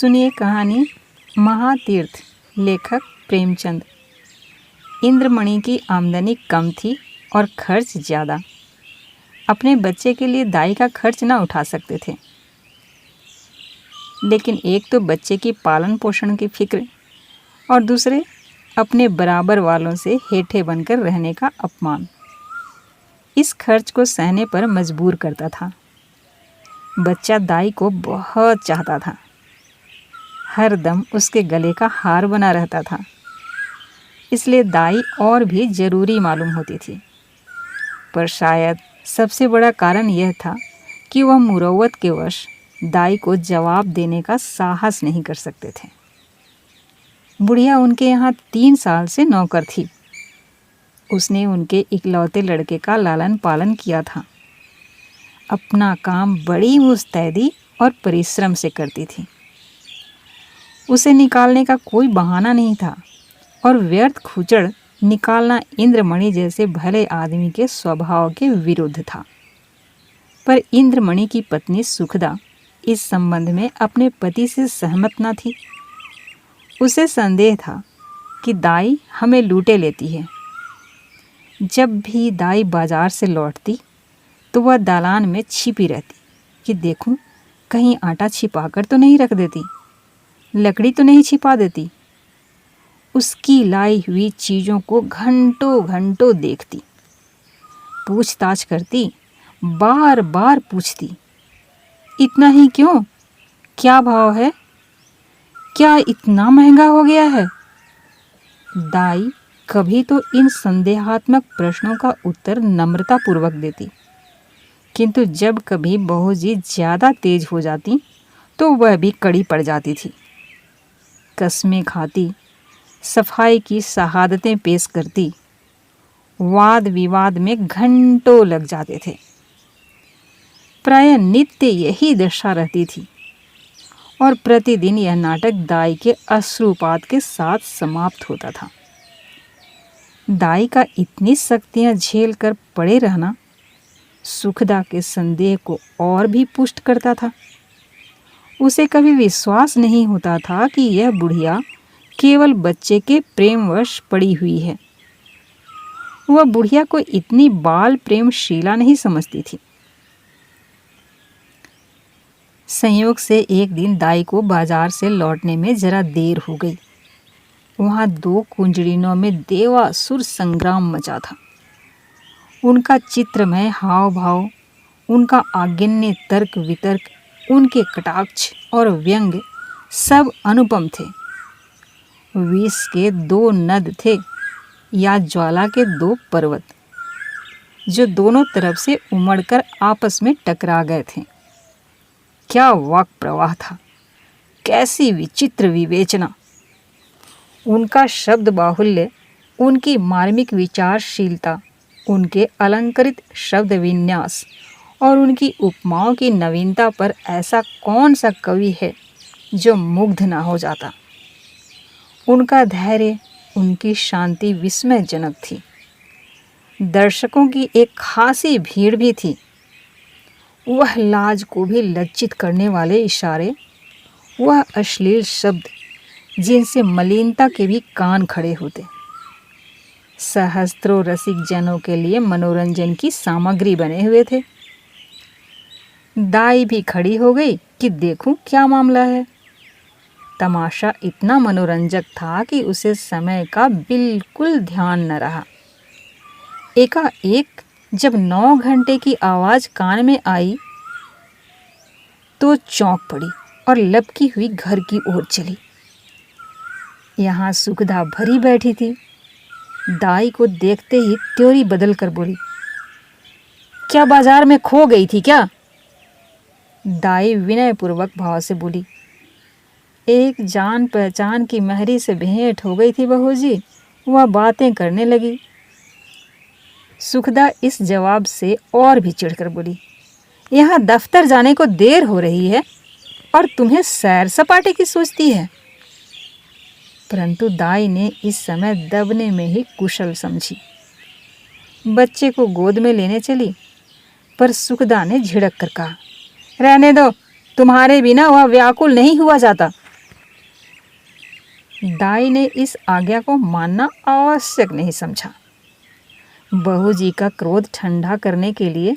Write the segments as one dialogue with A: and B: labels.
A: सुनिए कहानी महातीर्थ। लेखक प्रेमचंद। इंद्रमणि की आमदनी कम थी और खर्च ज़्यादा। अपने बच्चे के लिए दाई का खर्च ना उठा सकते थे, लेकिन एक तो बच्चे की पालन पोषण की फिक्र और दूसरे अपने बराबर वालों से हेठे बनकर रहने का अपमान इस खर्च को सहने पर मजबूर करता था। बच्चा दाई को बहुत चाहता था, हर दम उसके गले का हार बना रहता था, इसलिए दाई और भी ज़रूरी मालूम होती थी। पर शायद सबसे बड़ा कारण यह था कि वह मुरौवत के वश दाई को जवाब देने का साहस नहीं कर सकते थे। बुढ़िया उनके यहाँ 3 साल से नौकर थी। उसने उनके इकलौते लड़के का लालन पालन किया था। अपना काम बड़ी मुस्तैदी और परिश्रम से करती थी। उसे निकालने का कोई बहाना नहीं था और व्यर्थ खुचड़ निकालना इंद्रमणि जैसे भले आदमी के स्वभाव के विरुद्ध था। पर इंद्रमणि की पत्नी सुखदा इस संबंध में अपने पति से सहमत न थी। उसे संदेह था कि दाई हमें लूटे लेती है। जब भी दाई बाजार से लौटती तो वह दालान में छिपी रहती कि देखूं कहीं आटा छिपाकर तो नहीं रख देती, लकड़ी तो नहीं छिपा देती। उसकी लाई हुई चीज़ों को घंटों घंटों देखती, पूछताछ करती, बार बार पूछती, इतना ही क्यों? क्या भाव है? क्या इतना महंगा हो गया है? दाई कभी तो इन संदेहात्मक प्रश्नों का उत्तर नम्रतापूर्वक देती, किंतु जब कभी बहू जी ज़्यादा तेज हो जाती तो वह भी कड़ी पड़ जाती थी। कस्में खाती, सफाई की शहादतें पेश करती, वाद विवाद में घंटों लग जाते थे। प्रायः नित्य यही दशा रहती थी और प्रतिदिन यह नाटक दाई के अश्रुपात के साथ समाप्त होता था। दाई का इतनी शक्तियां झेल कर पड़े रहना सुखदा के संदेह को और भी पुष्ट करता था। उसे कभी विश्वास नहीं होता था कि यह बुढ़िया केवल बच्चे के प्रेमवश पड़ी हुई है। वह बुढ़िया को इतनी बाल प्रेमशीला नहीं समझती थी। संयोग से एक दिन दाई को बाजार से लौटने में जरा देर हो गई। वहाँ 2 कुंजड़िनों में देवासुर संग्राम मचा था। उनका चित्रमय हाव भाव, उनका आगिन्य तर्क वितर्क, उनके कटाक्ष और व्यंग सब अनुपम थे। विष के 2 नद थे या ज्वाला के 2 पर्वत, जो दोनों तरफ से उमड़कर आपस में टकरा गए थे। क्या वाक प्रवाह था, कैसी विचित्र विवेचना! उनका शब्द बाहुल्य, उनकी मार्मिक विचारशीलता, उनके अलंकृत शब्द विन्यास और उनकी उपमाओं की नवीनता पर ऐसा कौन सा कवि है जो मुग्ध ना हो जाता। उनका धैर्य, उनकी शांति विस्मयजनक थी। दर्शकों की एक खासी भीड़ भी थी। वह लाज को भी लज्जित करने वाले इशारे, वह अश्लील शब्द जिनसे मलिनता के भी कान खड़े होते, सहस्त्रों रसिक जनों के लिए मनोरंजन की सामग्री बने हुए थे। दाई भी खड़ी हो गई कि देखूं क्या मामला है। तमाशा इतना मनोरंजक था कि उसे समय का बिल्कुल ध्यान न रहा। एकाएक जब 9 घंटे की आवाज़ कान में आई तो चौंक पड़ी और लपकी हुई घर की ओर चली। यहाँ सुखदा भरी बैठी थी। दाई को देखते ही त्योरी बदल कर बोली, क्या बाजार में खो गई थी क्या? दाई विनयपूर्वक भाव से बोली, एक जान पहचान की महरी से भेंट हो गई थी बहू जी, वह बातें करने लगी। सुखदा इस जवाब से और भी चिढ़कर बोली, यहाँ दफ्तर जाने को देर हो रही है और तुम्हें सैर सपाटे की सोचती है। परंतु दाई ने इस समय दबने में ही कुशल समझी। बच्चे को गोद में लेने चली, पर सुखदा ने झिड़क कर कहा, रहने दो, तुम्हारे बिना वह व्याकुल नहीं हुआ जाता। दाई ने इस आज्ञा को मानना आवश्यक नहीं समझा। बहू जी का क्रोध ठंडा करने के लिए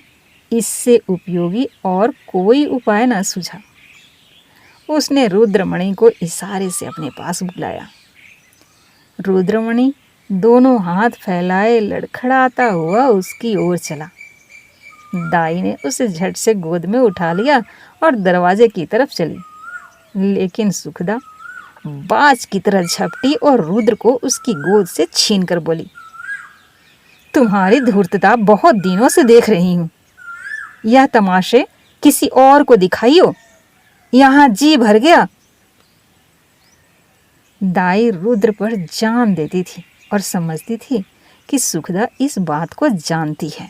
A: इससे उपयोगी और कोई उपाय न सूझा। उसने रुद्रमणि को इशारे से अपने पास बुलाया। रुद्रमणि दोनों हाथ फैलाए लड़खड़ाता हुआ उसकी ओर चला। दाई ने उसे झट से गोद में उठा लिया और दरवाजे की तरफ चली, लेकिन सुखदा बाज की तरह झपटी और रुद्र को उसकी गोद से छीनकर बोली, तुम्हारी धूर्तता बहुत दिनों से देख रही हूं। यह तमाशे किसी और को दिखाइयो, यहां जी भर गया। दाई रुद्र पर जान देती थी और समझती थी कि सुखदा इस बात को जानती है।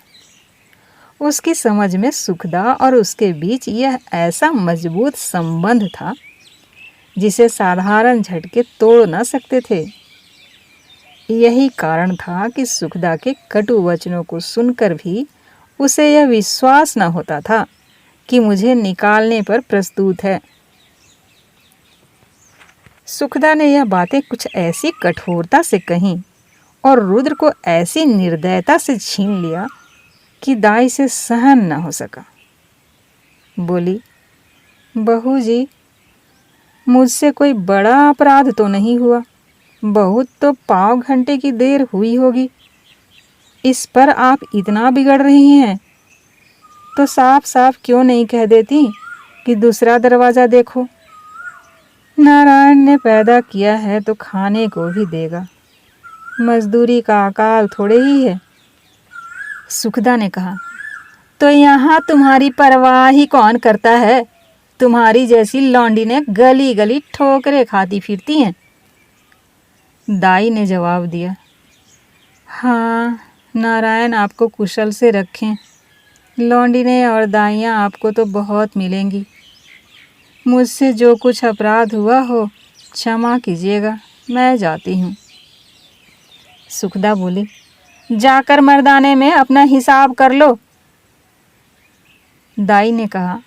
A: उसकी समझ में सुखदा और उसके बीच यह ऐसा मजबूत संबंध था जिसे साधारण झटके तोड़ न सकते थे। यही कारण था कि सुखदा के कटु वचनों को सुनकर भी उसे यह विश्वास न होता था कि मुझे निकालने पर प्रस्तुत है। सुखदा ने यह बातें कुछ ऐसी कठोरता से कहीं और रुद्र को ऐसी निर्दयता से छीन लिया कि दाई से सहन न हो सका। बोली, बहू जी, मुझसे कोई बड़ा अपराध तो नहीं हुआ, बहुत तो पाँव घंटे की देर हुई होगी। इस पर आप इतना बिगड़ रही हैं तो साफ साफ क्यों नहीं कह देती कि दूसरा दरवाज़ा देखो। नारायण ने पैदा किया है तो खाने को भी देगा, मजदूरी का अकाल थोड़े ही है। सुखदा ने कहा, तो यहाँ तुम्हारी परवाह ही कौन करता है? तुम्हारी जैसी लौंडी ने गली गली ठोकरे खाती फिरती हैं। दाई ने जवाब दिया, हाँ, नारायण आपको कुशल से रखें। लौंडी ने और दाइयाँ आपको तो बहुत मिलेंगी। मुझसे जो कुछ अपराध हुआ हो क्षमा कीजिएगा, मैं जाती हूँ। सुखदा बोली, जाकर मर्दाने में अपना हिसाब कर लो। दाई ने कहा,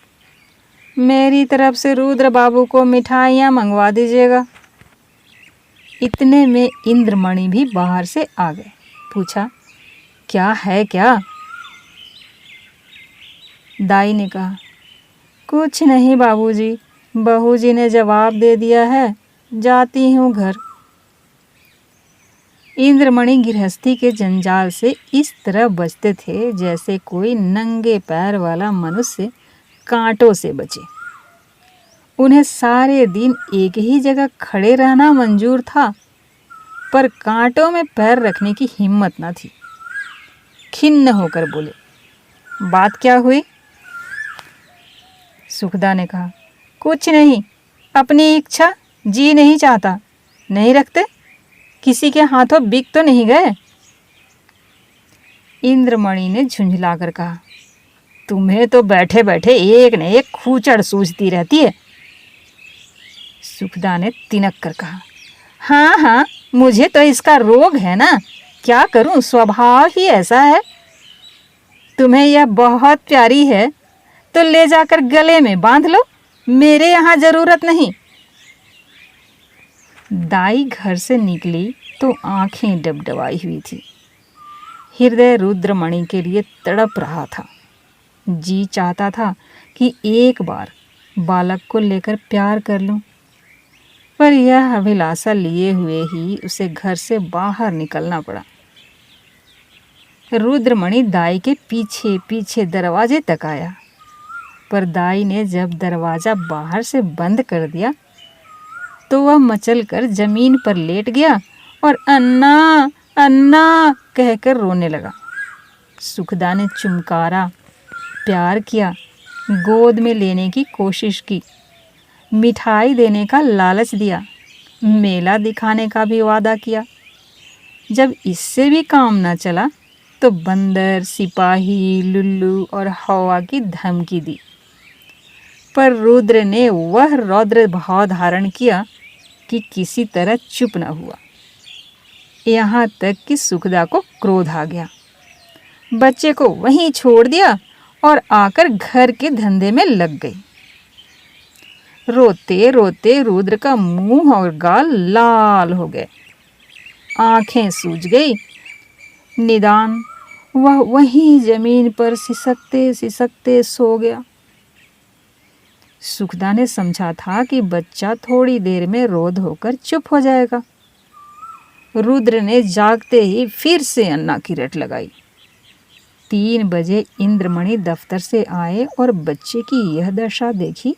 A: मेरी तरफ से रुद्र बाबू को मिठाइयाँ मंगवा दीजिएगा। इतने में इंद्रमणि भी बाहर से आ गए। पूछा, क्या है क्या? दाई ने कहा, कुछ नहीं बाबूजी, बहू जी ने जवाब दे दिया है, जाती हूँ घर। इंद्रमणि गृहस्थी के जंजाल से इस तरह बचते थे जैसे कोई नंगे पैर वाला मनुष्य कांटों से बचे। उन्हें सारे दिन एक ही जगह खड़े रहना मंजूर था, पर कांटों में पैर रखने की हिम्मत न थी। खिन्न होकर बोले, बात क्या हुई? सुखदा ने कहा, कुछ नहीं, अपनी इच्छा जी नहीं चाहता। नहीं रखते? किसी के हाथों बिक तो नहीं गए? इंद्रमणि ने झुंझलाकर कहा, तुम्हें तो बैठे बैठे एक न एक खूचड़ सूझती रहती है। सुखदा ने तिनक कर कहा, हाँ हाँ, मुझे तो इसका रोग है ना, क्या करूं, स्वभाव ही ऐसा है। तुम्हें यह बहुत प्यारी है तो ले जाकर गले में बांध लो, मेरे यहाँ जरूरत नहीं। दाई घर से निकली तो आंखें डबडबाई हुई थी। हृदय रुद्रमणि के लिए तड़प रहा था। जी चाहता था कि एक बार बालक को लेकर प्यार कर लूं, पर यह अभिलाषा लिए हुए ही उसे घर से बाहर निकलना पड़ा। रुद्रमणि दाई के पीछे पीछे दरवाजे तक आया, पर दाई ने जब दरवाज़ा बाहर से बंद कर दिया तो वह मचलकर जमीन पर लेट गया और अन्ना अन्ना कहकर रोने लगा। सुखदा ने चुमकारा, प्यार किया, गोद में लेने की कोशिश की, मिठाई देने का लालच दिया, मेला दिखाने का भी वादा किया। जब इससे भी काम न चला तो बंदर, सिपाही, लुल्लू और हवा की धमकी दी, पर रुद्र ने वह रौद्र भाव धारण किया कि किसी तरह चुप न हुआ। यहाँ तक कि सुखदा को क्रोध आ गया। बच्चे को वहीं छोड़ दिया और आकर घर के धंधे में लग गई। रोते रोते रुद्र का मुंह और गाल लाल हो गए, आंखें सूज गई। निदान वह वहीं जमीन पर सिसकते सिसकते सो गया। सुखदा ने समझा था कि बच्चा थोड़ी देर में रोध होकर चुप हो जाएगा। रुद्र ने जागते ही फिर से अन्ना की रट लगाई। 3 बजे इंद्रमणि दफ्तर से आए और बच्चे की यह दशा देखी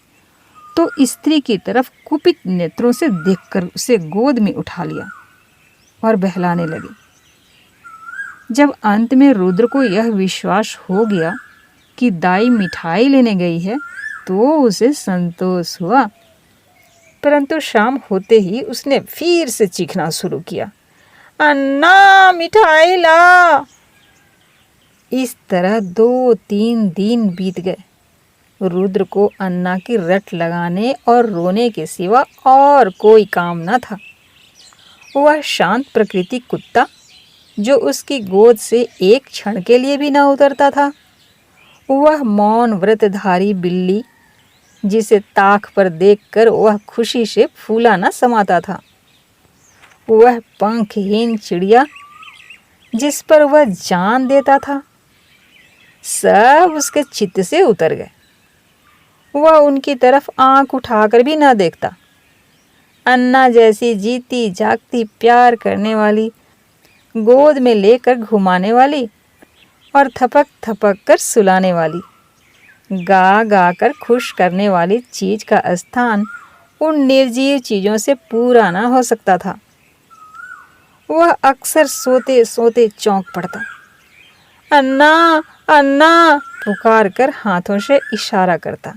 A: तो स्त्री की तरफ कुपित नेत्रों से देखकर उसे गोद में उठा लिया और बहलाने लगी। जब अंत में रुद्र को यह विश्वास हो गया कि दाई मिठाई लेने गई है तो उसे संतोष हुआ, परंतु शाम होते ही उसने फिर से चीखना शुरू किया, अन्ना मिठाई ला। इस तरह 2-3 दिन बीत गए। रुद्र को अन्ना की रट लगाने और रोने के सिवा और कोई काम न था। वह शांत प्रकृति कुत्ता जो उसकी गोद से एक क्षण के लिए भी न उतरता था, वह मौन व्रतधारी बिल्ली जिसे ताक पर देखकर वह खुशी से फूला न समाता था, वह पंखहीन चिड़िया जिस पर वह जान देता था, सब उसके चित्त से उतर गए। वह उनकी तरफ आंख उठाकर भी न देखता। अन्ना जैसी जीती जागती प्यार करने वाली, गोद में लेकर घुमाने वाली और थपक थपक कर सुलाने वाली, गा गा कर खुश करने वाली चीज का स्थान उन निर्जीव चीजों से पूरा न हो सकता था। वह अक्सर सोते सोते चौंक पड़ता। अन्ना अन्ना पुकार कर हाथों से इशारा करता,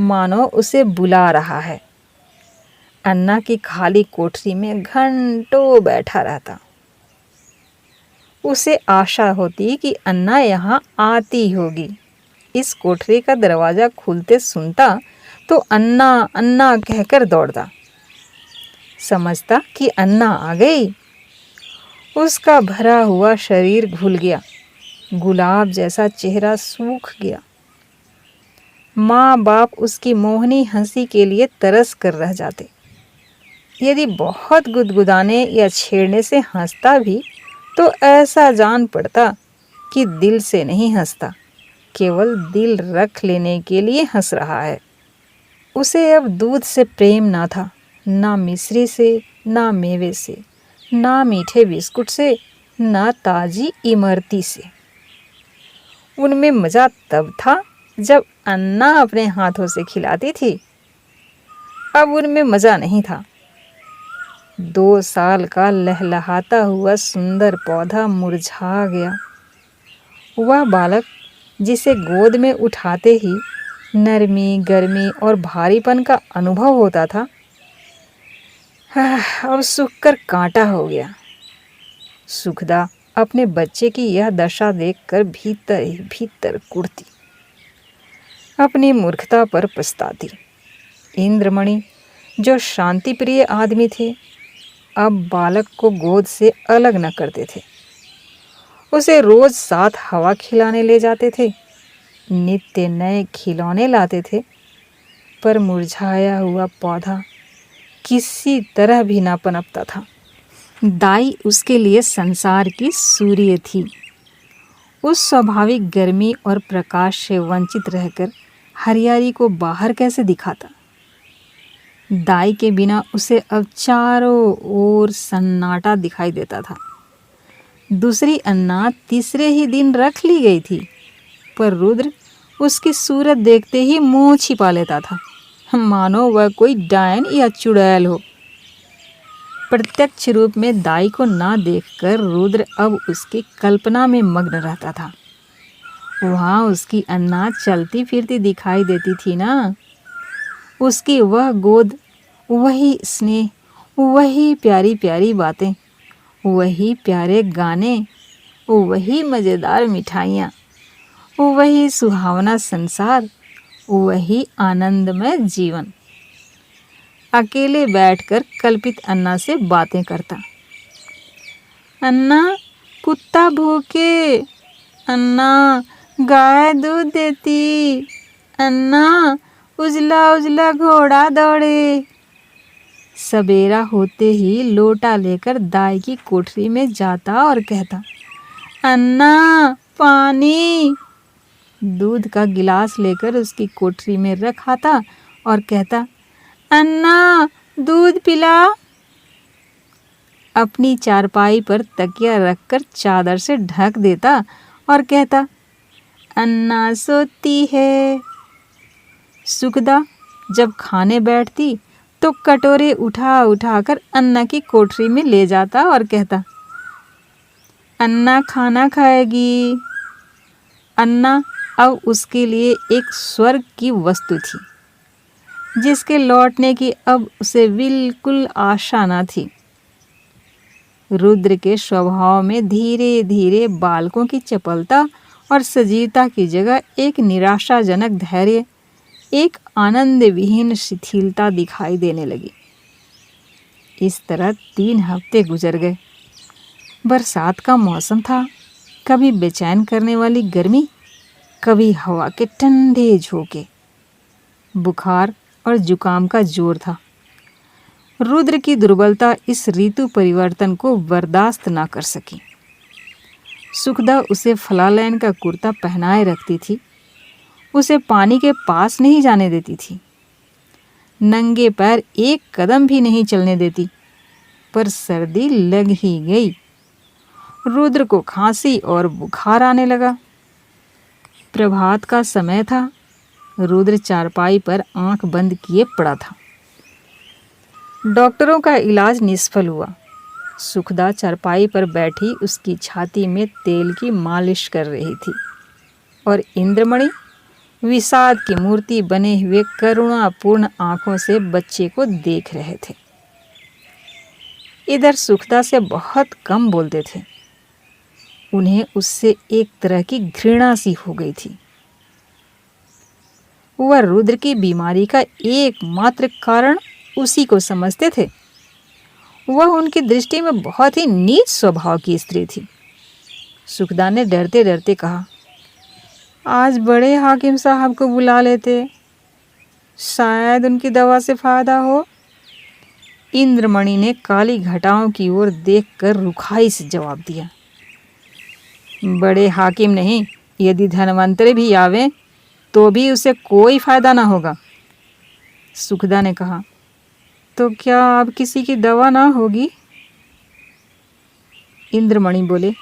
A: मानो उसे बुला रहा है। अन्ना की खाली कोठरी में घंटों बैठा रहता। उसे आशा होती कि अन्ना यहाँ आती होगी। इस कोठरी का दरवाज़ा खुलते सुनता तो अन्ना अन्ना कहकर दौड़ता। समझता कि अन्ना आ गई। उसका भरा हुआ शरीर घुल गया, गुलाब जैसा चेहरा सूख गया। माँ बाप उसकी मोहनी हंसी के लिए तरस कर रह जाते। यदि बहुत गुदगुदाने या छेड़ने से हंसता भी तो ऐसा जान पड़ता कि दिल से नहीं हंसता, केवल दिल रख लेने के लिए हंस रहा है। उसे अब दूध से प्रेम ना था, ना मिश्री से, ना मेवे से, ना मीठे बिस्कुट से, ना ताजी इमरती से। उनमें मज़ा तब था जब अन्ना अपने हाथों से खिलाती थी। अब उनमें मज़ा नहीं था। 2 साल का लहलहाता हुआ सुंदर पौधा मुरझा गया। वह बालक जिसे गोद में उठाते ही नरमी, गर्मी और भारीपन का अनुभव होता था, अब सूखकर कांटा हो गया। सुखदा अपने बच्चे की यह दशा देखकर भीतर ही भीतर कुढ़ती, अपनी मूर्खता पर पछताती। इंद्रमणि जो शांति प्रिय आदमी थे, अब बालक को गोद से अलग न करते थे। उसे रोज साथ हवा खिलाने ले जाते थे, नित्य नए खिलौने लाते थे, पर मुरझाया हुआ पौधा किसी तरह भी ना पनपता था। दाई उसके लिए संसार की सूर्य थी। उस स्वाभाविक गर्मी और प्रकाश से वंचित रहकर हरियाली को बाहर कैसे दिखाता। दाई के बिना उसे अब चारों ओर सन्नाटा दिखाई देता था। दूसरी अन्ना तीसरे ही दिन रख ली गई थी, पर रुद्र उसकी सूरत देखते ही मुंह छिपा लेता था, मानो वह कोई डायन या चुड़ैल हो। प्रत्यक्ष रूप में दाई को ना देखकर रुद्र अब उसकी कल्पना में मग्न रहता था। वहाँ उसकी अन्ना चलती फिरती दिखाई देती थी ना। उसकी वह गोद, वही स्नेह, वही प्यारी प्यारी बातें, वही प्यारे गाने, वही मज़ेदार मिठाइयाँ, वही सुहावना संसार, वही आनंदमय जीवन। अकेले बैठकर कल्पित अन्ना से बातें करता। अन्ना कुत्ता भूखे, अन्ना गाय दूध देती, अन्ना उजला उजला घोड़ा दौड़े। सवेरा होते ही लोटा लेकर दाई की कोठरी में जाता और कहता, अन्ना पानी। दूध का गिलास लेकर उसकी कोठरी में रख आता और कहता, अन्ना दूध पिला। अपनी चारपाई पर तकिया रखकर चादर से ढक देता और कहता, अन्ना सोती है। सुखदा जब खाने बैठती तो कटोरे उठा उठाकर अन्ना की कोठरी में ले जाता और कहता, अन्ना खाना खाएगी। अन्ना अब उसके लिए एक स्वर्ग की वस्तु थी, जिसके लौटने की अब उसे बिल्कुल आशा न थी। रुद्र के स्वभाव में धीरे धीरे बालकों की चपलता और सजीवता की जगह एक निराशाजनक धैर्य, एक आनंद विहीन शिथिलता दिखाई देने लगी। इस तरह 3 हफ्ते गुजर गए। बरसात का मौसम था, कभी बेचैन करने वाली गर्मी, कभी हवा के ठंडे झोंके। बुखार और जुकाम का जोर था। रुद्र की दुर्बलता इस ऋतु परिवर्तन को बर्दाश्त ना कर सकी। सुखदा उसे फलालैन का कुर्ता पहनाए रखती थी, उसे पानी के पास नहीं जाने देती थी, नंगे पैर एक कदम भी नहीं चलने देती। पर सर्दी लग ही गई। रुद्र को खांसी और बुखार आने लगा। प्रभात का समय था। रुद्र चारपाई पर आंख बंद किए पड़ा था। डॉक्टरों का इलाज निष्फल हुआ। सुखदा चारपाई पर बैठी उसकी छाती में तेल की मालिश कर रही थी और इंद्रमणि विषाद की मूर्ति बने हुए करुणापूर्ण आंखों से बच्चे को देख रहे थे। इधर सुखदा से बहुत कम बोलते थे। उन्हें उससे एक तरह की घृणा सी हो गई थी। वह रुद्र की बीमारी का एकमात्र कारण उसी को समझते थे। वह उनकी दृष्टि में बहुत ही नीच स्वभाव की स्त्री थी। सुखदा ने डरते डरते कहा, आज बड़े हाकिम साहब को बुला लेते, शायद उनकी दवा से फायदा हो। इंद्रमणि ने काली घटाओं की ओर देखकर रुखाई से जवाब दिया, बड़े हाकिम नहीं, यदि धनवंतरी भी आवे तो भी उसे कोई फायदा ना होगा। सुखदा ने कहा, तो क्या अब किसी की दवा ना होगी? इंद्रमणि बोले,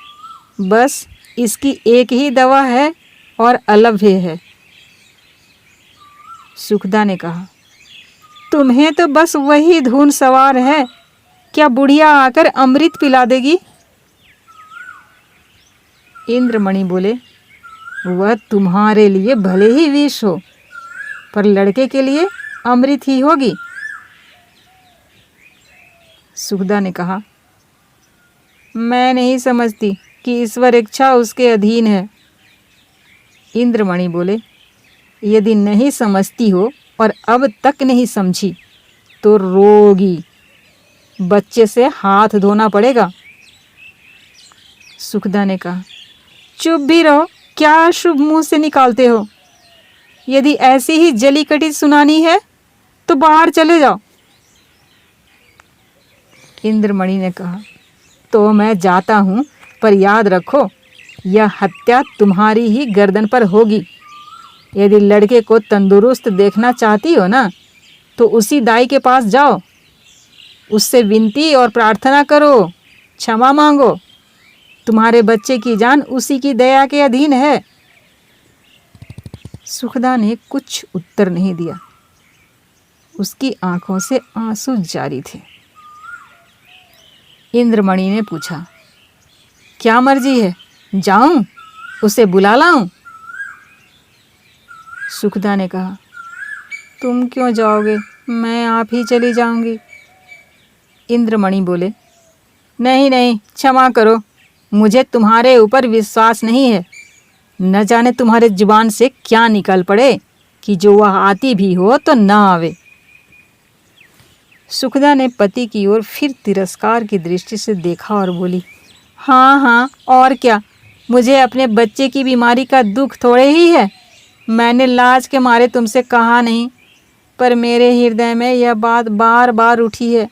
A: बस इसकी एक ही दवा है और अलभ्य है। सुखदा ने कहा, तुम्हें तो बस वही धुन सवार है, क्या बुढ़िया आकर अमृत पिला देगी? इंद्रमणि बोले, वह तुम्हारे लिए भले ही विष हो, पर लड़के के लिए अमृत ही होगी। सुखदा ने कहा, मैं नहीं समझती कि ईश्वर इच्छा उसके अधीन है। इंद्रमणि बोले, यदि नहीं समझती हो और अब तक नहीं समझी तो रोगी, बच्चे से हाथ धोना पड़ेगा। सुखदा ने कहा, चुप भी रहो, क्या शुभ मुंह से निकालते हो? यदि ऐसी ही जली कटी सुनानी है तो बाहर चले जाओ। इंद्रमणि ने कहा, तो मैं जाता हूं, पर याद रखो यह हत्या तुम्हारी ही गर्दन पर होगी। यदि लड़के को तंदुरुस्त देखना चाहती हो ना, तो उसी दाई के पास जाओ, उससे विनती और प्रार्थना करो, क्षमा मांगो। तुम्हारे बच्चे की जान उसी की दया के अधीन है। सुखदा ने कुछ उत्तर नहीं दिया। उसकी आंखों से आंसू जारी थे। इंद्रमणि ने पूछा, क्या मर्जी है, जाऊं, उसे बुला लाऊं? सुखदा ने कहा, तुम क्यों जाओगे, मैं आप ही चली जाऊंगी। इंद्रमणि बोले, नहीं नहीं, क्षमा करो, मुझे तुम्हारे ऊपर विश्वास नहीं है। न जाने तुम्हारे जुबान से क्या निकल पड़े कि जो वह आती भी हो तो ना आवे। सुखदा ने पति की ओर फिर तिरस्कार की दृष्टि से देखा और बोली, हाँ हाँ, और क्या, मुझे अपने बच्चे की बीमारी का दुख थोड़े ही है। मैंने लाज के मारे तुमसे कहा नहीं पर मेरे हृदय में यह बात बार बार उठी है।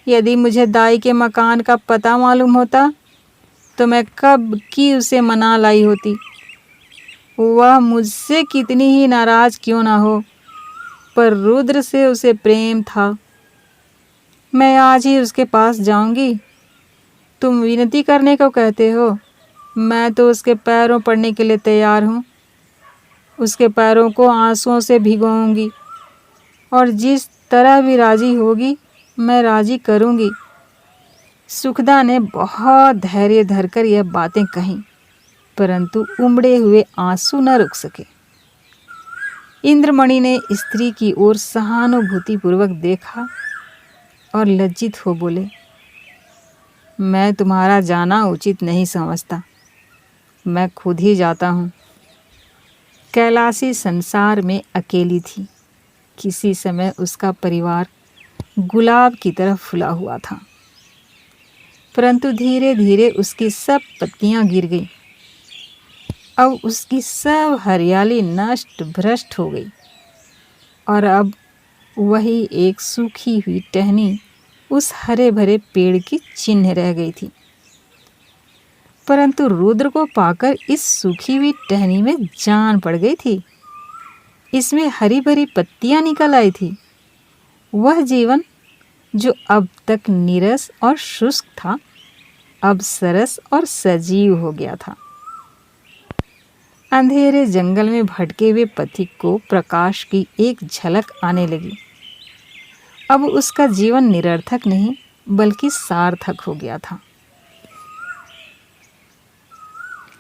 A: यदि मुझे दाई के मकान का पता मालूम होता तो मैं कब की उसे मना लाई होती। वह मुझसे कितनी ही नाराज क्यों ना हो, पर रुद्र से उसे प्रेम था। मैं आज ही उसके पास जाऊंगी। तुम विनती करने को कहते हो, मैं तो उसके पैरों पड़ने के लिए तैयार हूँ। उसके पैरों को आंसुओं से भिगोऊंगी और जिस तरह भी राजी होगी मैं राजी करूंगी। सुखदा ने बहुत धैर्य धरकर यह बातें कहीं, परंतु उमड़े हुए आंसू न रुक सके। इंद्रमणि ने स्त्री की ओर सहानुभूतिपूर्वक देखा और लज्जित हो बोले, मैं तुम्हारा जाना उचित नहीं समझता, मैं खुद ही जाता हूँ। कैलाशी संसार में अकेली थी। किसी समय उसका परिवार गुलाब की तरह फुला हुआ था, परंतु धीरे धीरे उसकी सब पत्तियां गिर गईं। अब उसकी सब हरियाली नष्ट भ्रष्ट हो गई और अब वही एक सूखी हुई टहनी उस हरे भरे पेड़ की चिन्ह रह गई थी। परंतु रुद्र को पाकर इस सूखी हुई टहनी में जान पड़ गई थी। इसमें हरी भरी पत्तियां निकल आई थी। वह जीवन जो अब तक नीरस और शुष्क था, अब सरस और सजीव हो गया था। अंधेरे जंगल में भटके हुए पथिक को प्रकाश की एक झलक आने लगी। अब उसका जीवन निरर्थक नहीं बल्कि सार्थक हो गया था।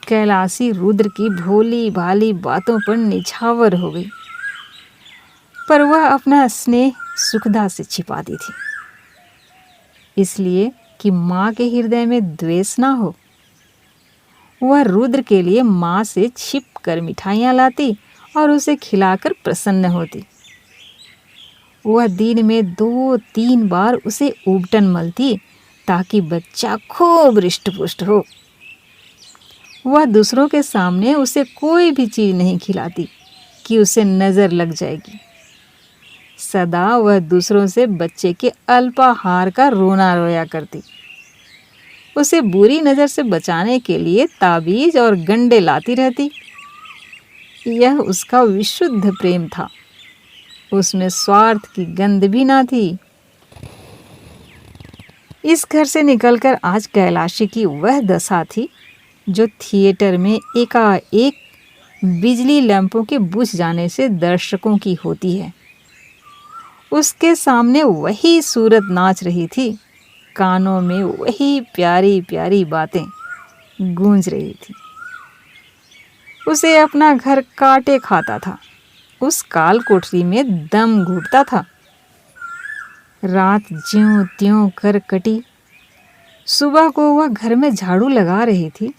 A: कैलाशी रुद्र की भोली भाली बातों पर निछावर हो गई, पर वह अपना स्नेह सुखदा से छिपाती थी, इसलिए कि माँ के हृदय में द्वेष ना हो। वह रुद्र के लिए माँ से छिप कर मिठाइयाँ लाती और उसे खिलाकर प्रसन्न होती। वह दिन में 2-3 बार उसे उबटन मलती ताकि बच्चा खूब हृष्ट-पुष्ट हो। वह दूसरों के सामने उसे कोई भी चीज़ नहीं खिलाती कि उसे नज़र लग जाएगी। सदा वह दूसरों से बच्चे के अल्पाहार का रोना रोया करती। उसे बुरी नज़र से बचाने के लिए ताबीज और गंडे लाती रहती। यह उसका विशुद्ध प्रेम था। उसमें स्वार्थ की गंध भी ना थी। इस घर से निकलकर आज कैलाशी की वह दशा थी जो थिएटर में एकाएक बिजली लैंपों के बुझ जाने से दर्शकों की होती है। उसके सामने वही सूरत नाच रही थी, कानों में वही प्यारी प्यारी बातें गूंज रही थी। उसे अपना घर काटे खाता था, उस काल कोठरी में दम घुटता था। रात ज्यों त्यों कर कटी। सुबह को वह घर में झाड़ू लगा रही थी।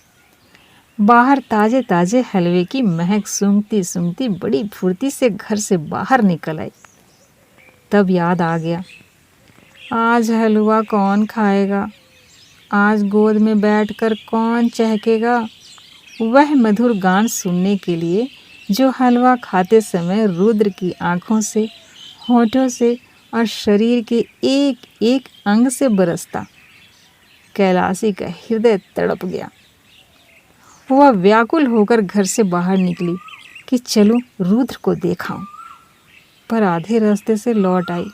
A: बाहर ताजे ताजे हलवे की महक सूंघती सूंघती बड़ी फुर्ती से घर से बाहर निकल आई। तब याद आ गया, आज हलवा कौन खाएगा, आज गोद में बैठकर कौन चहकेगा। वह मधुर गान सुनने के लिए जो हलवा खाते समय रुद्र की आँखों से, होठों से और शरीर के एक एक अंग से बरसता। कैलाशी का हृदय तड़प गया। वह व्याकुल होकर घर से बाहर निकली कि चलूं रुद्र को देखाऊं, पर आधे रास्ते से लौट आई।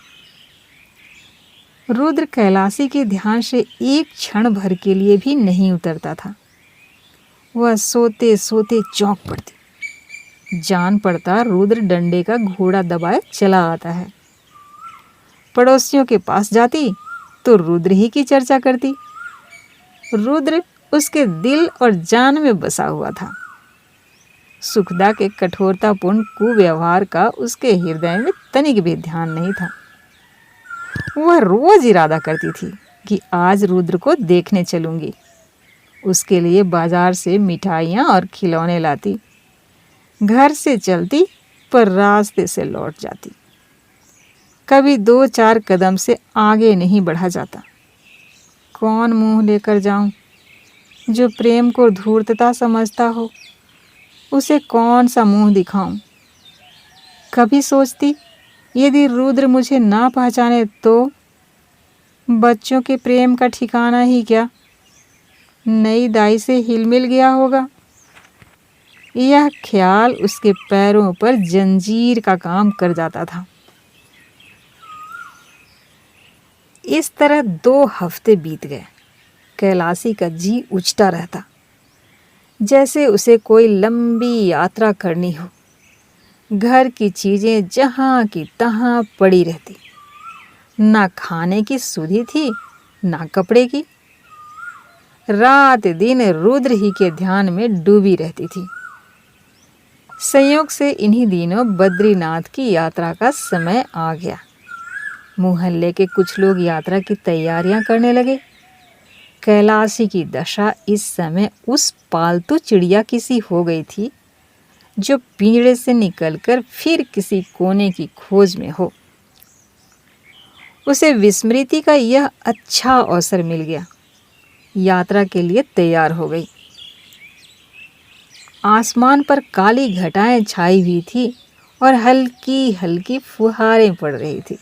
A: रुद्र कैलाशी के ध्यान से एक क्षण भर के लिए भी नहीं उतरता था। वह सोते सोते चौंक पड़ती। जान पड़ता रुद्र डंडे का घोड़ा दबाए चला आता है। पड़ोसियों के पास जाती तो रुद्र ही की चर्चा करती। रुद्र उसके दिल और जान में बसा हुआ था। सुखदा के कठोरतापूर्ण कुव्यवहार का उसके हृदय में तनिक भी ध्यान नहीं था। वह रोज इरादा करती थी कि आज रुद्र को देखने चलूंगी। उसके लिए बाजार से मिठाइयाँ और खिलौने लाती। घर से चलती पर रास्ते से लौट जाती। कभी 2-4 कदम से आगे नहीं बढ़ा जाता। कौन मुंह लेकर जाऊं? जो प्रेम को धूर्तता समझता हो उसे कौन सा मुंह दिखाऊं? कभी सोचती यदि रुद्र मुझे ना पहचाने तो बच्चों के प्रेम का ठिकाना ही क्या, नई दाई से हिल मिल गया होगा। यह ख्याल उसके पैरों पर जंजीर का काम कर जाता था। इस तरह 2 हफ्ते बीत गए। कैलाशी का जी उछटा रहता, जैसे उसे कोई लंबी यात्रा करनी हो। घर की चीजें जहाँ की तहाँ पड़ी रहती, ना खाने की सुधि थी ना कपड़े की। रात दिन रुद्र ही के ध्यान में डूबी रहती थी। संयोग से इन्हीं दिनों बद्रीनाथ की यात्रा का समय आ गया। मोहल्ले के कुछ लोग यात्रा की तैयारियां करने लगे। कैलाशी की दशा इस समय उस पालतू चिड़िया की सी हो गई थी जो पिंजड़े से निकलकर फिर किसी कोने की खोज में हो। उसे विस्मृति का यह अच्छा अवसर मिल गया। यात्रा के लिए तैयार हो गई। आसमान पर काली घटाएं छाई हुई थी और हल्की हल्की फुहारें पड़ रही थी।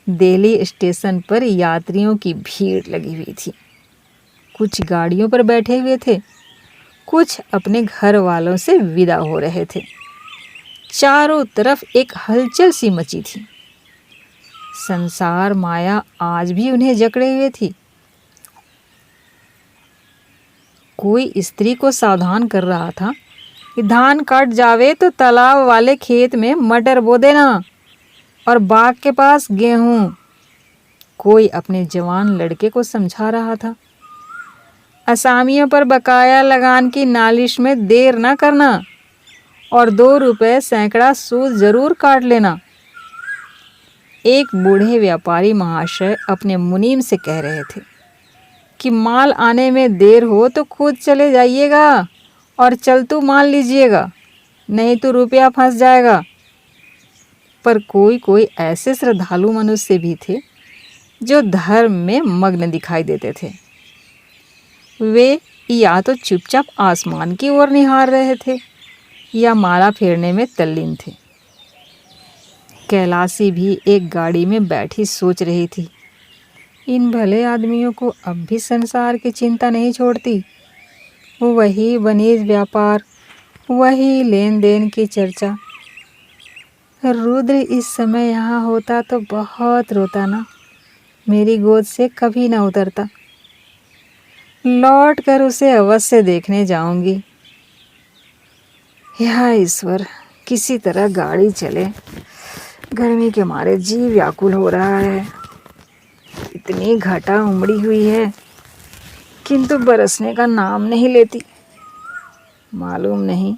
A: दिल्ली स्टेशन पर यात्रियों की भीड़ लगी हुई थी। कुछ गाड़ियों पर बैठे हुए थे, कुछ अपने घर वालों से विदा हो रहे थे। चारों तरफ एक हलचल सी मची थी। संसार माया आज भी उन्हें जकड़े हुए थी। कोई स्त्री को सावधान कर रहा था कि धान कट जावे तो तालाब वाले खेत में मटर बो देना और बाग के पास गेहूं। कोई अपने जवान लड़के को समझा रहा था, असामियों पर बकाया लगान की नालिश में देर न करना और 2 रुपए सैकड़ा सूद जरूर काट लेना। एक बूढ़े व्यापारी महाशय अपने मुनीम से कह रहे थे कि माल आने में देर हो तो खुद चले जाइएगा और चलतू माल लीजिएगा, नहीं तो रुपया फंस जाएगा। पर कोई कोई ऐसे श्रद्धालु मनुष्य भी थे जो धर्म में मग्न दिखाई देते थे। वे या तो चुपचाप आसमान की ओर निहार रहे थे या माला फेरने में तल्लीन थे। कैलाशी भी एक गाड़ी में बैठी सोच रही थी, इन भले आदमियों को अब भी संसार की चिंता नहीं छोड़ती। वही वनीज व्यापार, वही लेन देन की चर्चा। रुद्र इस समय यहाँ होता तो बहुत रोता ना, मेरी गोद से कभी ना उतरता। लौट कर उसे अवश्य देखने जाऊंगी। या ईश्वर, किसी तरह गाड़ी चले, गर्मी के मारे जी व्याकुल हो रहा है। इतनी घटा उमड़ी हुई है किंतु बरसने का नाम नहीं लेती। मालूम नहीं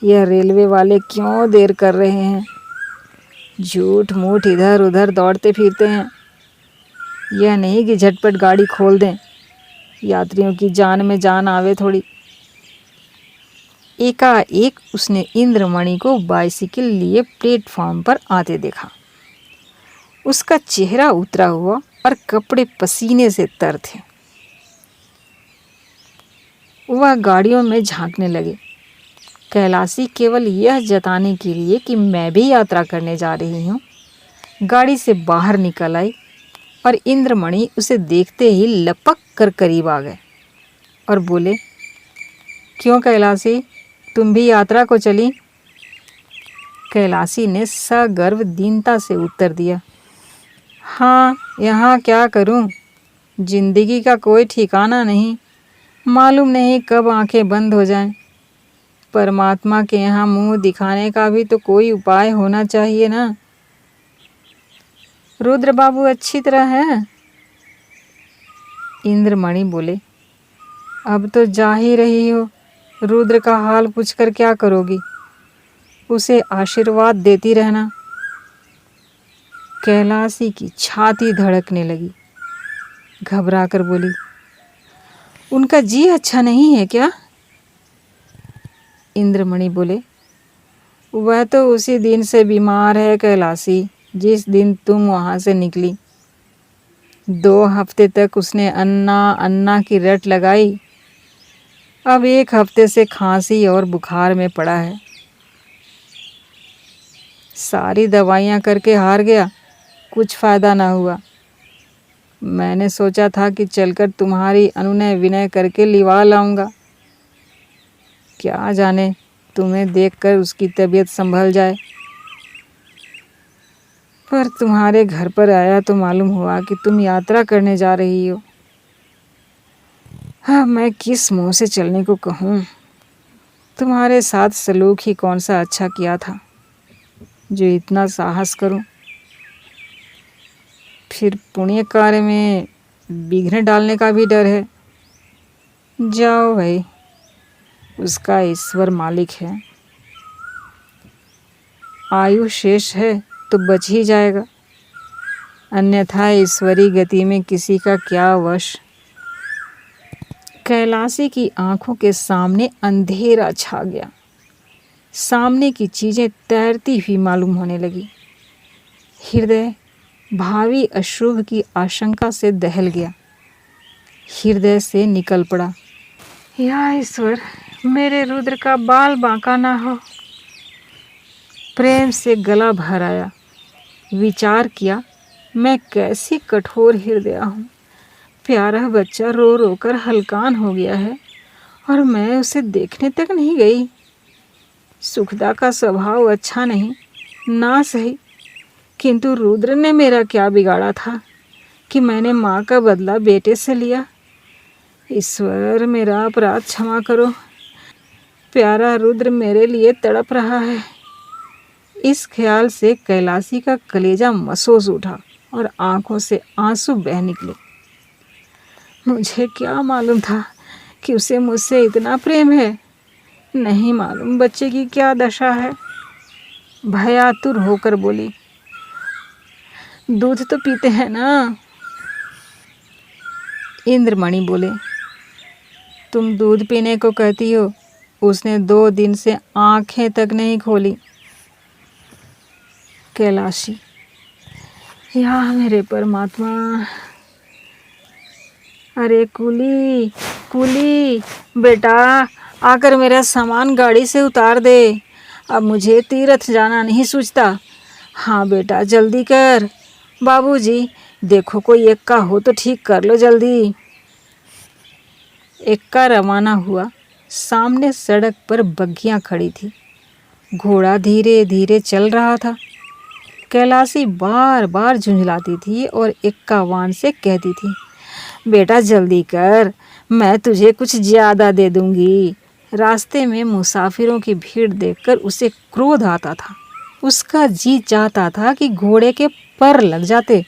A: यह रेलवे वाले क्यों देर कर रहे हैं। झूठ मूठ इधर उधर दौड़ते फिरते हैं। यह नहीं कि झटपट गाड़ी खोल दें, यात्रियों की जान में जान आवे थोड़ी। एकाएक उसने इंद्रमणि को बाइसिकल लिए प्लेटफॉर्म पर आते देखा। उसका चेहरा उतरा हुआ और कपड़े पसीने से तर थे। वह गाड़ियों में झांकने लगे। कैलाशी केवल यह जताने के लिए कि मैं भी यात्रा करने जा रही हूँ, गाड़ी से बाहर निकल आई और इंद्रमणि उसे देखते ही लपक कर करीब आ गए और बोले, क्यों कैलाशी, तुम भी यात्रा को चली? कैलाशी ने सगर्व दीनता से उत्तर दिया, हाँ, यहाँ क्या करूँ, जिंदगी का कोई ठिकाना नहीं, मालूम नहीं कब आंखें बंद हो जाएं। परमात्मा के यहाँ मुंह दिखाने का भी तो कोई उपाय होना चाहिए ना। रुद्र बाबू अच्छी तरह है? इंद्रमणि बोले, अब तो जा ही रही हो, रुद्र का हाल पूछकर क्या करोगी? उसे आशीर्वाद देती रहना। कैलाशी की छाती धड़कने लगी। घबरा कर बोली, उनका जी अच्छा नहीं है क्या? इंद्रमणि बोले, वह तो उसी दिन से बीमार है कैलाशी, जिस दिन तुम वहाँ से निकली। 2 हफ्ते तक उसने अन्ना अन्ना की रट लगाई। अब 1 हफ्ते से खांसी और बुखार में पड़ा है। सारी दवाइयाँ करके हार गया, कुछ फ़ायदा ना हुआ। मैंने सोचा था कि चलकर तुम्हारी अनुनय विनय करके लिवा लाऊंगा। क्या जाने तुम्हें देखकर उसकी तबीयत संभल जाए, पर तुम्हारे घर पर आया तो मालूम हुआ कि तुम यात्रा करने जा रही हो। हाँ, मैं किस मुंह से चलने को कहूँ। तुम्हारे साथ सलूक ही कौन सा अच्छा किया था जो इतना साहस करूं। फिर पुण्य कार्य में विघ्न डालने का भी डर है। जाओ भाई, उसका ईश्वर मालिक है। आयु शेष है तो बच ही जाएगा, अन्यथा ईश्वरी गति में किसी का क्या वश। कैलाशी की आंखों के सामने अंधेरा छा गया। सामने की चीजें तैरती हुई मालूम होने लगी। हृदय भावी अशुभ की आशंका से दहल गया। हृदय से निकल पड़ा, या ईश्वर, मेरे रुद्र का बाल बांका ना हो। प्रेम से गला भर आया। विचार किया, मैं कैसी कठोर हृदय हूँ। प्यारा बच्चा रो रो कर हलकान हो गया है और मैं उसे देखने तक नहीं गई। सुखदा का स्वभाव अच्छा नहीं ना सही, किंतु रुद्र ने मेरा क्या बिगाड़ा था कि मैंने माँ का बदला बेटे से लिया। ईश्वर, मेरा अपराध क्षमा करो। प्यारा रुद्र मेरे लिए तड़प रहा है। इस ख्याल से कैलाशी का कलेजा मसोस उठा और आंखों से आंसू बह निकले। मुझे क्या मालूम था कि उसे मुझसे इतना प्रेम है। नहीं मालूम बच्चे की क्या दशा है। भयातुर होकर बोली, दूध तो पीते हैं ना। इंद्रमणि बोले, तुम दूध पीने को कहती हो, उसने 2 दिन से आंखें तक नहीं खोली। कैलाशी, या मेरे परमात्मा। अरे कुली, कुली बेटा, आकर मेरा सामान गाड़ी से उतार दे। अब मुझे तीर्थ जाना नहीं सूझता। हाँ बेटा, जल्दी कर। बाबूजी, देखो कोई एक्का हो तो ठीक कर लो जल्दी। एक्का रवाना हुआ। सामने सड़क पर बग्गियां खड़ी थी। घोड़ा धीरे धीरे चल रहा था। कैलाशी बार बार झुंझलाती थी और एक्का वान से कहती थी, बेटा जल्दी कर, मैं तुझे कुछ ज़्यादा दे दूंगी। रास्ते में मुसाफिरों की भीड़ देखकर उसे क्रोध आता था। उसका जी चाहता था कि घोड़े के पर लग जाते।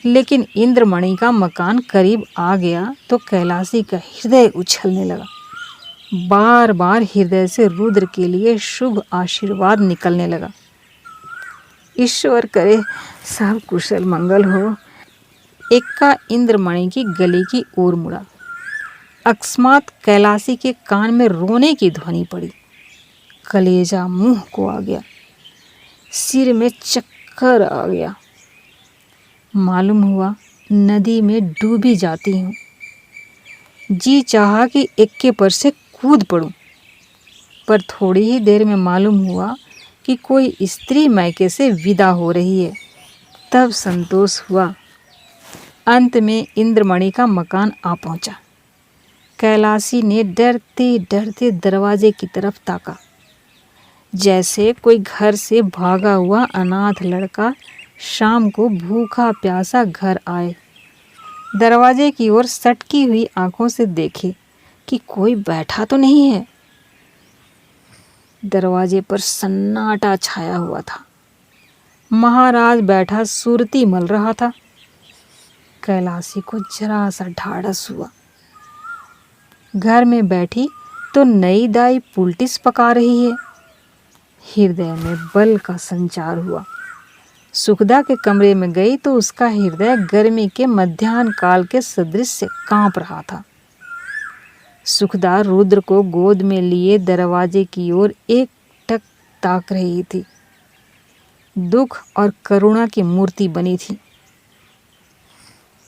A: लेकिन इंद्रमणि का मकान करीब आ गया तो कैलाशी का हृदय उछलने लगा। बार बार हृदय से रुद्र के लिए शुभ आशीर्वाद निकलने लगा। ईश्वर करे सब कुशल मंगल हो। एक्का इंद्रमणि की गली की ओर मुड़ा। अकस्मात कैलाशी के कान में रोने की ध्वनि पड़ी। कलेजा मुंह को आ गया। सिर में चक्कर आ गया। मालूम हुआ नदी में डूबी जाती हूँ। जी चाहा कि एक्के पर से कूद पड़ूं, पर थोड़ी ही देर में मालूम हुआ कि कोई स्त्री मायके से विदा हो रही है। तब संतोष हुआ। अंत में इंद्रमणि का मकान आ पहुंचा। कैलाशी ने डरते डरते दरवाजे की तरफ ताका, जैसे कोई घर से भागा हुआ अनाथ लड़का शाम को भूखा प्यासा घर आए। दरवाजे की ओर सटकी हुई आंखों से देखे कि कोई बैठा तो नहीं है। दरवाजे पर सन्नाटा छाया हुआ था। महाराज बैठा सुरती मल रहा था। कैलाशी को जरा सा ढाढ़स हुआ। घर में बैठी तो नई दाई पुलटिस पका रही है। हृदय में बल का संचार हुआ। सुखदा के कमरे में गई तो उसका हृदय गर्मी के मध्याह्न काल के सदृश से कांप रहा था। सुखदा रुद्र को गोद में लिए दरवाजे की ओर एकटक ताक रही थी। दुख और करुणा की मूर्ति बनी थी।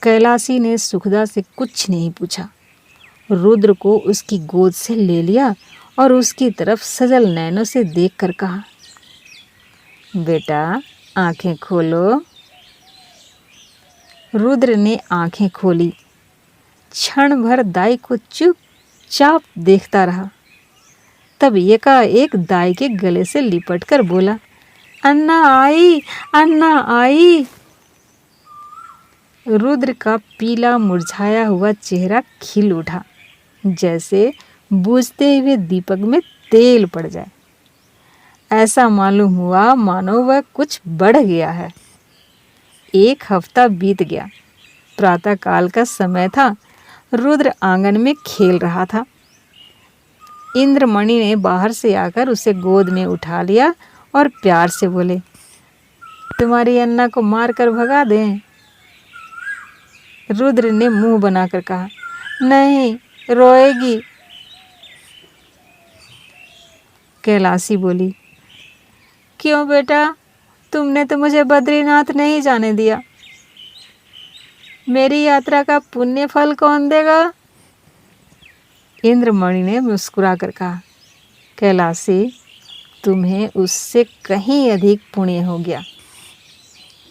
A: कैलाशी ने सुखदा से कुछ नहीं पूछा। रुद्र को उसकी गोद से ले लिया और उसकी तरफ सजल नैनों से देखकर कहा, बेटा आंखें खोलो। रुद्र ने आंखें खोली। क्षण भर दाई को चुपचाप देखता रहा। तब एकाएक दाई के गले से लिपट कर बोला, अन्ना आई, अन्ना आई। रुद्र का पीला मुरझाया हुआ चेहरा खिल उठा, जैसे बुझते हुए दीपक में तेल पड़ जाए। ऐसा मालूम हुआ मानो वह कुछ बढ़ गया है। 1 हफ्ता बीत गया। प्रातःकाल का समय था। रुद्र आंगन में खेल रहा था। इंद्रमणि ने बाहर से आकर उसे गोद में उठा लिया और प्यार से बोले, तुम्हारी अन्ना को मार कर भगा दें? रुद्र ने मुंह बनाकर कहा, नहीं, रोएगी। कैलाशी बोली, क्यों बेटा, तुमने तो मुझे बद्रीनाथ नहीं जाने दिया। मेरी यात्रा का पुण्य फल कौन देगा? इंद्रमणि ने मुस्कुराकर कहा, कैलाशी, तुम्हें उससे कहीं अधिक पुण्य हो गया।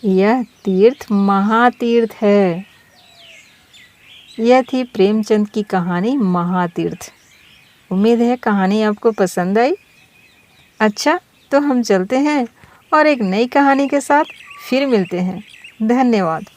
A: यह तीर्थ महातीर्थ है। यह थी प्रेमचंद की कहानी महातीर्थ। उम्मीद है कहानी आपको पसंद आई। अच्छा, तो हम चलते हैं और एक नई कहानी के साथ फिर मिलते हैं। धन्यवाद।